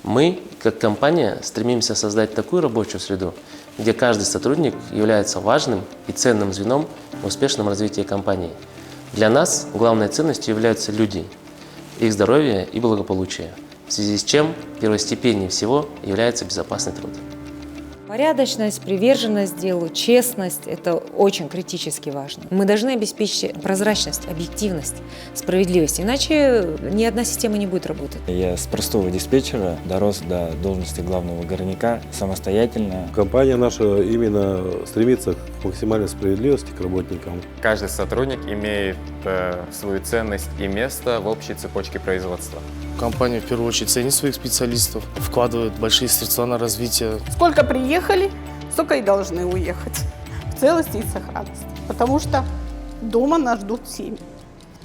Мы, как компания, стремимся создать такую рабочую среду, где каждый сотрудник является важным и ценным звеном в успешном развитии компании. Для нас главной ценностью являются люди, их здоровье и благополучие, в связи с чем первостепеннее всего является безопасный труд. Порядочность, приверженность делу, честность – это очень критически важно. Мы должны обеспечить прозрачность, объективность, справедливость, иначе ни одна система не будет работать. Я с простого диспетчера дорос до должности главного горняка самостоятельно. Компания наша именно стремится к максимальной справедливости к работникам. Каждый сотрудник имеет свою ценность и место в общей цепочке производства. Компания в первую очередь ценит своих специалистов, вкладывает большие средства на развитие. Сколько приехали, столько и должны уехать в целости и сохранности, потому что дома нас ждут семьи.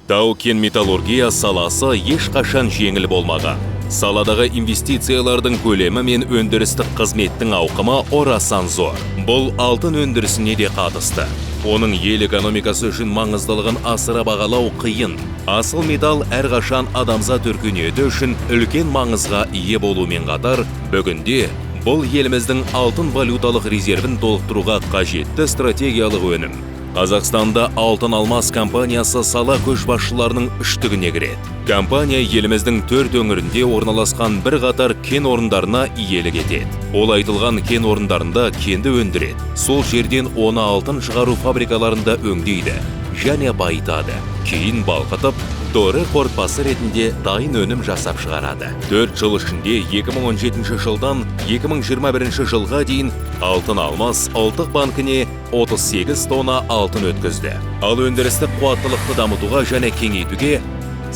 Тау-кен металлургия саласы ешқашан жеңіл болмаған. Саладағы инвестициялардың көлемі мен өндірістік қызметтің ауқымы орасан зор. Бұл алтын өндірісіне де қатысты. Оның ел экономикасы үшін маңыздылығын асыра бағалау қиын. Асыл металл әрқашан адамзат өркениеті үшін үлкен маңызға ие болумен қатар, бүгінде бұл еліміздің алтын валюталық резервін толықтыруға қажетті стратегиялық өнім. Қазақстанда Алтын Алмас компаниясы сала көшбасшыларының үштігіне кіреді. Компания еліміздің 4 өңірінде орналасқан бір қатар кен орындарына иелік етеді. Ол айтылған кен орындарында кенді өндіреді. Сол жерден оны алтын шығару фабрикаларында өңдейді және байытады. Кейін балқытып, доры қорытпасы ретінде дайын өнім жасап шығарады. 4 жыл ішінде 2017 жылдан 2021 жылға дейін Алтын Алмас ұлттық банкіне 38 тонна алтын өткізді. Ал өндірістік қуаттылықты дамытуға және кеңейтуге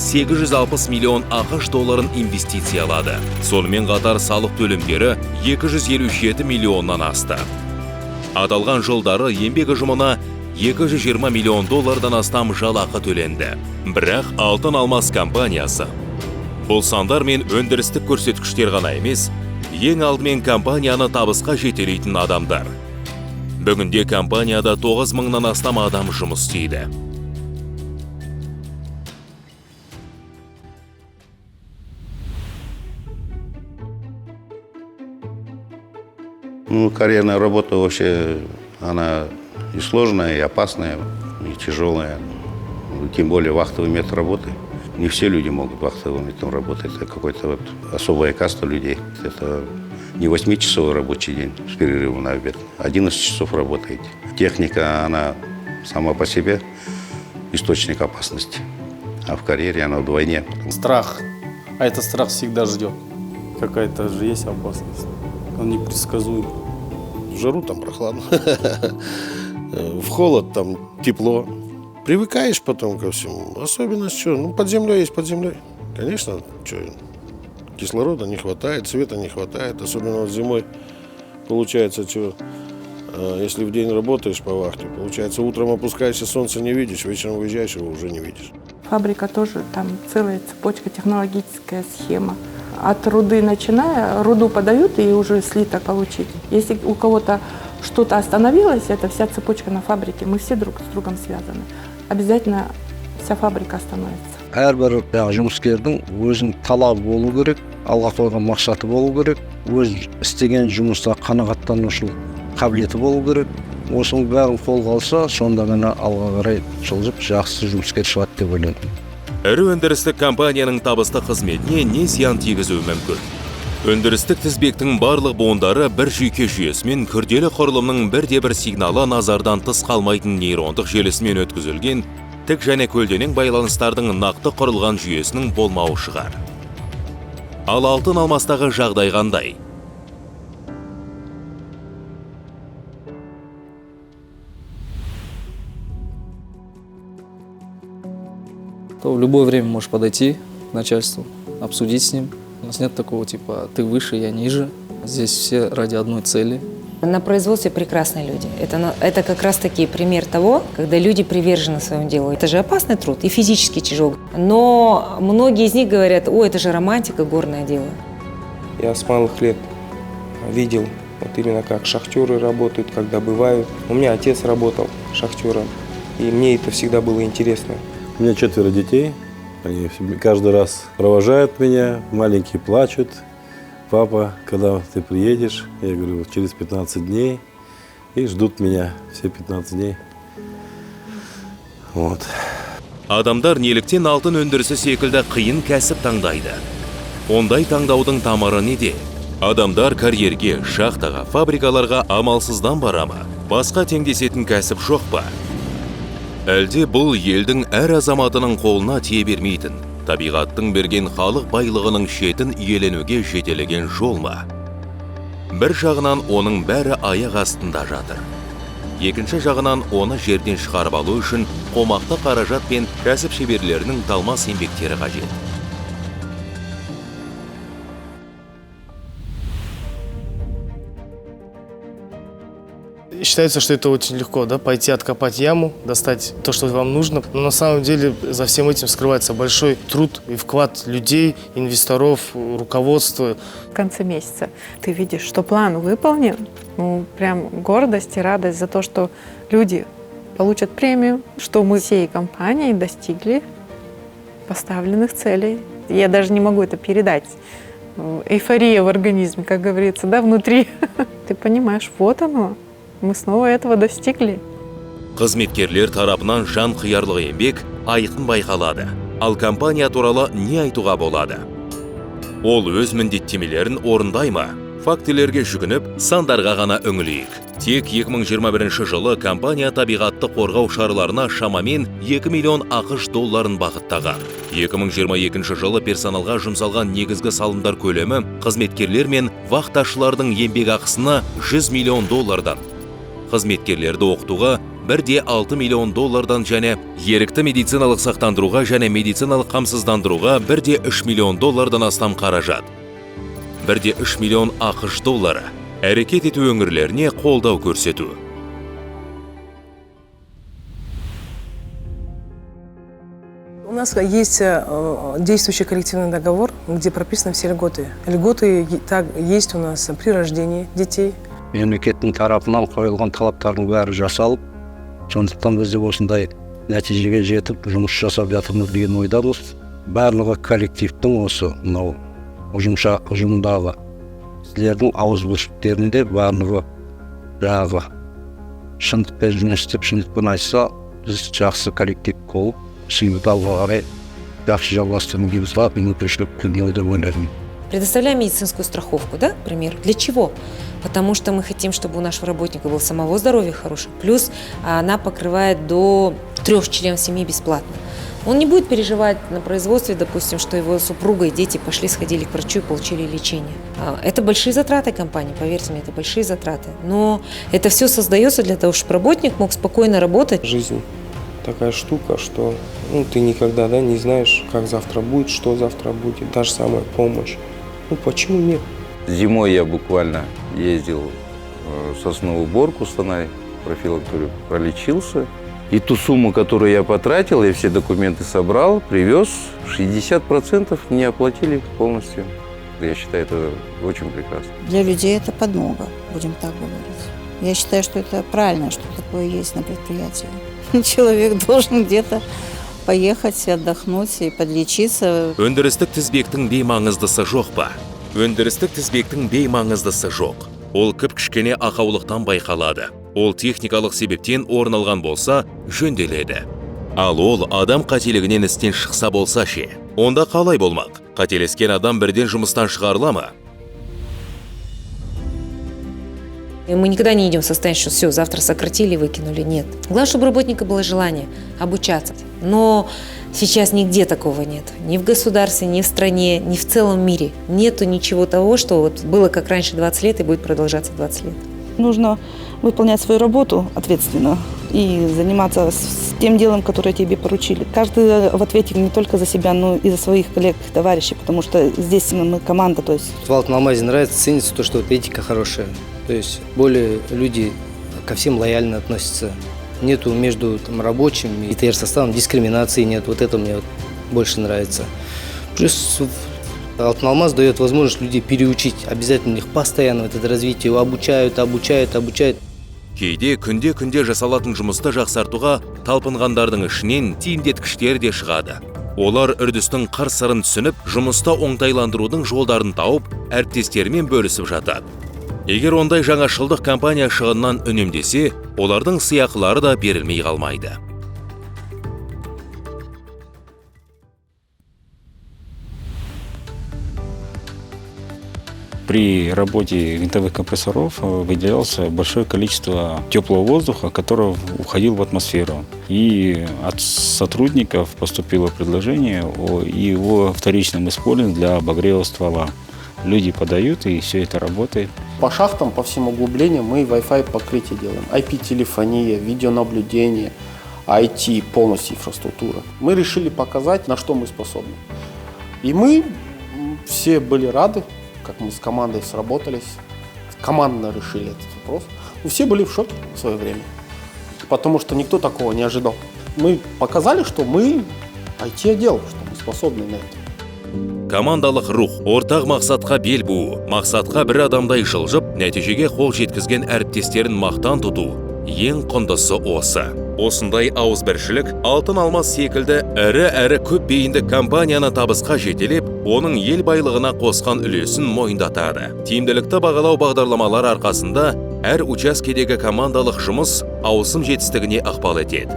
860 миллион ақш долларын инвестициялады. Сонымен қатар салық төлемдері 257 миллионнан асты. Аталған жылдары еңбек ұжымына 220 миллион доллардан астам жалақы төленді. Бірақ Алтын Алмас компаниясы бұл сандар мен өндірістік көрсеткіштер ғана емес, ең алдымен компанияны табысқа жетелейтін адамдар. Бүгінде компанияда 9 мыңнан астам адам жұмыс істейді. Карьерная работа вообще, она и сложная, и опасная, и тяжелая. Тем более вахтовый метод работы. Не все люди могут вахтовым методом работать. Это какая-то особая каста людей. Это не 8-часовой рабочий день с перерывом на обед. 11 часов работаете. Техника, она сама по себе источник опасности. А в карьере она вдвойне. Страх. А этот страх всегда ждет. Какая-то же есть опасность. Он непредсказуем. В жару там прохладно. В холод там тепло. Привыкаешь потом ко всему. Особенность что? Под землей есть под землей. Конечно, кислорода не хватает, света не хватает. Особенно вот зимой получается, если в день работаешь по вахте, получается, утром опускаешься, солнце не видишь, вечером выезжаешь, его уже не видишь. Фабрика тоже, там целая цепочка, технологическая схема. От руды начиная, руду подают и уже слиток получить. Если у кого-то что-то остановилось, это вся цепочка на фабрике. Мы все друг с другом связаны. Обязательно вся фабрика остановится. Әрбір жұмыскердің өзінің талабы болу керек, алға қойған мақсаты болу керек, өз істеген жұмыста қанағаттанушылық қабілеті болу керек. Осының бәрін қолға алса, сонда ғана алға қарай жылжып жақсы жұмыскер шығады деп ойлаймын. Ірі өндірістік компанияның табысты қызметіне не зиян тигізуі мүмкін? Өндірістік тізбектің барлық буындары бір жүйке жүйесімен күрделі құрылымның бірде-бір сигналы назардан тыс қалмайтын нейрондық желісімен өткізілген тік және көлденең байланыстардың нақты құрылған жүйесінің болмауы шығар. Ал Алтын Алмастағы жағдай қандай? То в любое время можешь подойти к начальству, обсудить с ним. У нас нет такого типа «ты выше, я ниже». Здесь все ради одной цели. На производстве прекрасные люди. Это как раз таки пример того, когда люди привержены своему делу. Это же опасный труд и физически тяжелый. Но многие из них говорят: «Ой, это же романтика, горное дело». Я с малых лет видел вот именно как шахтеры работают, как добывают. У меня отец работал шахтером, и мне это всегда было интересно. У меня 4 детей. Они каждый раз провожают меня, маленькие плачут. папа, когда ты приедешь? Я говорю, вот через 15 дней. И ждут меня все 15 дней. Вот. Адамдар неліктен алтын өндірісі секілді қиын кәсіп таңдайды. Ондай таңдаудың тамыры неде? Адамдар карьерге, шахтаға, фабрикаларға амалсыздан барама? Басқа теңдесетін кәсіп жоқ па? Әлде бұл елдің әр азаматының қолына тие бермейтін, табиғаттың берген халық байлығының шетін иеленуге жетелеген жол ма? Бір жағынан оның бәрі аяқ астында жатыр. Екінші жағынан оны жерден шығарып алу үшін қомақты қаражат пен кәсіп шеберлерінің талмас еңбектері қажет. Считается, что это очень легко, да, пойти откопать яму, достать то, что вам нужно. Но на самом деле за всем этим скрывается большой труд и вклад людей, инвесторов, руководства. В конце месяца ты видишь, что план выполнен. Ну, прям гордость и радость за то, что люди получат премию, что мы всей компанией достигли поставленных целей. Я даже не могу это передать. Эйфория в организме, как говорится, да, внутри. Ты понимаешь, вот оно. Мы снова этого достигли. Қызметкерлер тарапынан жан қиярлық еңбек айқын байқалады. Ал компания туралы не айтуға болады? Ол өз міндеттемелерін орындай ма? Фактілерге жүгініп, сандарға ғана үңілейік. Тек 2021 жылы компания табиғатты қорғау шараларына шамамен 2 миллион ақш долларын бағыттаған. 2022 жылы персоналға жұмсалған негізгі салымдар көлемі қызметкерлер мен вахташылардың еңбек ақысына 100 миллион доллардан, қызметкерлерді оқытуға 1,6 миллион доллардан және ерікті медициналық сақтандыруға және медициналық қамсыздандыруға 1,3 миллион доллардан астам қаражат. 1,3 миллион ақш доллары әрекет ету өңірлеріне қолдау көрсету. У нас есть действующий коллективный договор, где прописаны все льготы. Льготы есть у нас при рождении детей. Мемлекеттің тарапынан қойылған талаптардың бәрі жасалып, сондықтан біз де осындай нәтижеге жетіп, жұмыс жасап жатырмыз деген ойдамыз. Барлығы коллективтің осы мынау ұжымдағы сіздердің ауызбіршіліктерінде барлығы жаңағы шындықпен жұмыс істеп, шындықпен айтса, біз жақсы коллектив болып, сүйіп алға қарай жақсы жалғастыруымыз бар, мен тіршілік күнге деп ойлаймын. Предоставляем медицинскую страховку, да, к примеру. Для чего? Потому что мы хотим, чтобы у нашего работника было самого здоровье хорошее. Плюс она покрывает до 3 членов семьи бесплатно. Он не будет переживать на производстве, допустим, что его супруга и дети пошли, сходили к врачу и получили лечение. Это большие затраты компании, поверьте мне, это большие затраты. Но это все создается для того, чтобы работник мог спокойно работать. Жизнь такая штука, что ты никогда не знаешь, как завтра будет, что завтра будет. Та же самая помощь. Почему нет? Зимой я буквально ездил в сосновую борку, Станай, профилакторию, пролечился. И ту сумму, которую я потратил, я все документы собрал, привез, 60% не оплатили полностью. Я считаю, это очень прекрасно. Для людей это подмога, будем так говорить. Я считаю, что это правильно, что такое есть на предприятии. Человек должен где-то поехать, отдохнуть и подлечиться. Өндірістік тізбектің беймаңыздысы жоқ па? Өндірістік тізбектің беймаңыздысы жоқ. Ол кіп-кішкене ақаулықтан байқалады. Ол техникалық себептен орын алған болса, жөнделеді. Ал ол адам қателігінен істен шықса болса ше. Онда қалай болмақ? Қателескен адам бірден жұмыстан шығарыла ма? Мы никогда не идем в состояние, что все, завтра сократили, выкинули. Нет. Главное, чтобы у работника было желание обучаться. Но сейчас нигде такого нет. Ни в государстве, ни в стране, ни в целом мире. Нету ничего того, что вот было как раньше 20 лет и будет продолжаться 20 лет. Нужно выполнять свою работу ответственно и заниматься тем делом, которое тебе поручили. Каждый в ответе не только за себя, но и за своих коллег, товарищей, потому что здесь мы команда. То есть. В Алтын Алмазе нравится, ценится то, что вот этика хорошая. То есть более люди ко всем лояльно относятся. Нету между рабочим и ТР-составом дискриминации нет. Вот это мне больше нравится. Плюс Алтын Алмаз дает возможность людей переучить. Обязательно их постоянно это развитие обучают. Кейде күнде жасалатын жұмысты жақсартуға талпынғандардың ішінен тиімдеткіштер де шығады. Олар үрдістің қыр-сырын түсініп, жұмыста оңтайландырудың жолдарын тауып, әріптестерімен бөлісіп жатады. Егер ондай жаңашылдық компания шығыннан үнемдесе, олардың сыйақылары да берілмей қалмайды. При работе винтовых компрессоров выделялось большое количество теплого воздуха, который уходил в атмосферу. И от сотрудников поступило предложение о его вторичном использовании для обогрева ствола. Люди подают, и все это работает. По шахтам, по всем углублениям мы Wi-Fi покрытие делаем. IP-телефония, видеонаблюдение, IT, полностью инфраструктура. Мы решили показать, на что мы способны. И мы все были рады, как мы с командой сработались, командно решили этот вопрос. И все были в шоке в свое время, потому что никто такого не ожидал. Мы показали, что мы IT-отдел, что мы способны на это. Командалық рух, ортақ мақсатқа бел буу, мақсатқа бір адамдай жылжып, нәтижеге қол жеткізген әріптестерін мақтан тұту, ең құндысы осы. Осындай ауызбіршілік алтын алмас секілді әрі көп бейінді компанияны табысқа жетелеп, оның ел байлығына қосқан үлесін мойындатады. Тиімділікті бағалау бағдарламалар арқасында әр учаскедегі командалық жұмыс ауысым жетістігіне ықпал етеді.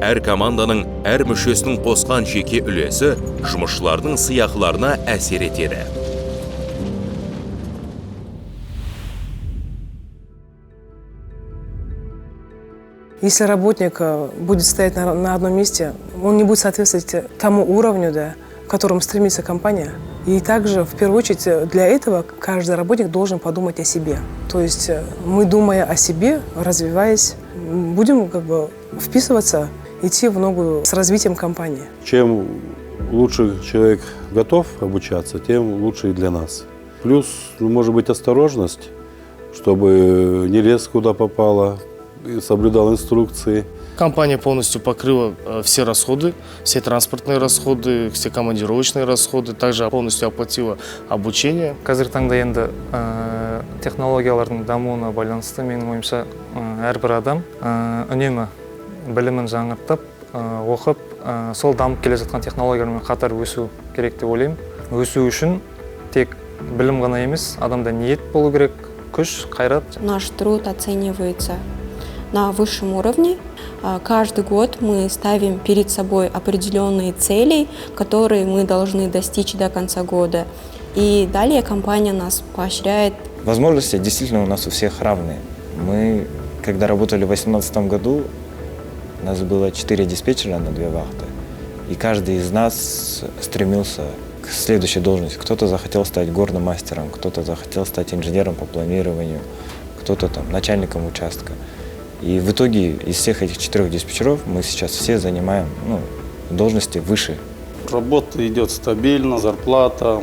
Әр команданың, әр мүшесінің қосқан жеке үлесі жұмысшылардың сыйақыларына әсер етеді. Если работник будет стоять на одном месте, он не будет соответствовать тому уровню, да, к которому стремится компания. И также, в первую очередь, для этого каждый работник должен подумать о себе. То есть мы, думая о себе, развиваясь, будем вписываться, идти в ногу с развитием компании. Чем лучше человек готов обучаться, тем лучше и для нас. Плюс, может быть, осторожность, чтобы не лез куда попало, соблюдал инструкции. Компания полностью покрыла все расходы, все транспортные расходы, все командировочные расходы, также полностью оплатила обучение. Қазіргі таңда енді технологиялардың дамуына байланысты менің ойымша әрбір адам үнемі білімін жаңартып, оқып, сол дамып келе жатқан технологиялармен қатар өсу керек деп ойлаймын. Өсу үшін тек білім ғана емес, адамда ниет болу керек, күш, қайрат. Наш труд оценивается на высшем уровне. Каждый год мы ставим перед собой определенные цели, которые мы должны достичь до конца года. И далее компания нас поощряет. Возможности действительно у нас у всех равные. Мы, когда работали в 2018 году, у нас было 4 диспетчера на 2 вахты. И каждый из нас стремился к следующей должности. Кто-то захотел стать горным мастером, кто-то захотел стать инженером по планированию, кто-то там начальником участка. И в итоге из всех этих 4 диспетчеров мы сейчас все занимаем должности выше. Работа идет стабильно, зарплата,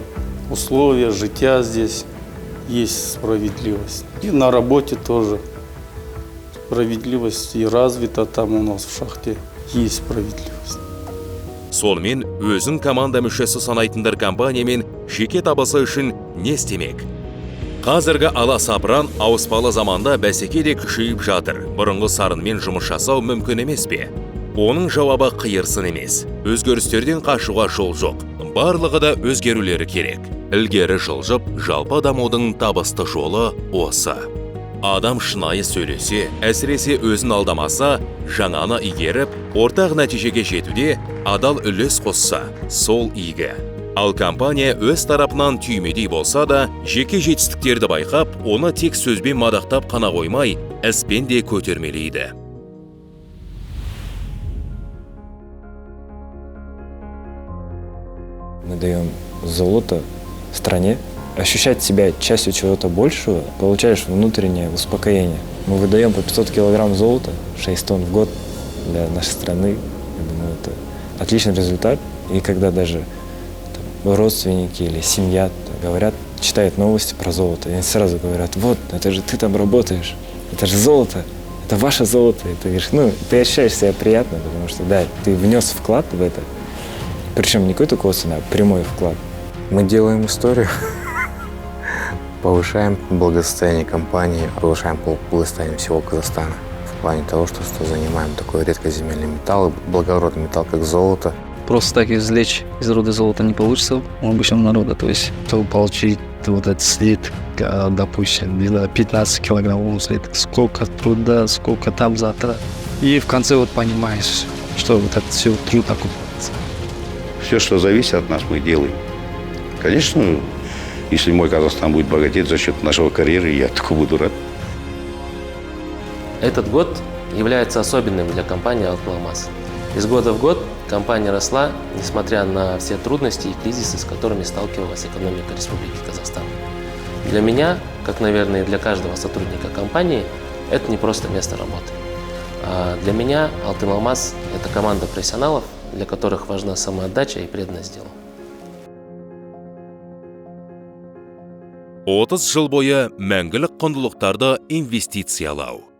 условия, жития здесь, есть справедливость. И на работе тоже справедливость и развита там у нас в шахте, есть справедливость. Сонымен өзін команда мүшесі санайтындар компаниямен жеке табысы үшін не істемек? Қазіргі аласапыран ауыспалы заманда бәсеке де күшейіп жатыр. Бұрынғы сарынмен жұмыс жасау мүмкін емес пе? Оның жауабы қиырсын емес. Өзгерістерден қашуға жол жоқ. Барлығы да өзгерулері керек. Ілгері жылжып, жалпы дамудың табысты жолы осы. Адам шынайы сөйлесе, әсіресе өзін алдамаса, жаңаны игеріп, ортақ нәтижеге жетуде адал үлес қосса, сол игі. Ал компания өз тарапынан түймедей болса да, жеке жетістіктерді байқап, оны тек сөзбен мадақтап қана қоймай, іспен де көтермелейді. Мы даем золото стране. Ощущать себя частью чего-то большего, получаешь внутреннее успокоение. Мы выдаем по 500 килограмм золота, 6 тонн в год для нашей страны. Я думаю, это отличный результат. И когда даже родственники или семья говорят, читают новости про золото, и они сразу говорят: вот, это же ты там работаешь, это же золото, это ваше золото. И ты говоришь, ты ощущаешь себя приятно, потому что, да, ты внес вклад в это. Причем не какой-то косвенный, а прямой вклад. Мы делаем историю, повышаем благосостояние компании, повышаем благосостояние всего Казахстана. В плане того, что занимаем такой редкоземельный металл, благородный металл, как золото. просто так извлечь из руда золота не получится у обычного народа. То есть, чтобы получить вот этот след, допустим, 15 килограммов след, сколько труда, сколько там затрат. И в конце вот понимаешь, что вот это все труд окупается. Все, что зависит от нас, мы делаем. Конечно, если мой Казахстан будет богатеть за счет нашего карьеры, я только буду рад. Этот год является особенным для компании «Алтыналмаз». Из года в год компания росла, несмотря на все трудности и кризисы, с которыми сталкивалась экономика Республики Казахстан. Для меня, как, наверное, и для каждого сотрудника компании, это не просто место работы. А для меня «Алтыналмаз» – это команда профессионалов, для которых важна самоотдача и преданность делу. 30 жыл бойы мәңгілік құндылықтарды инвестициялау.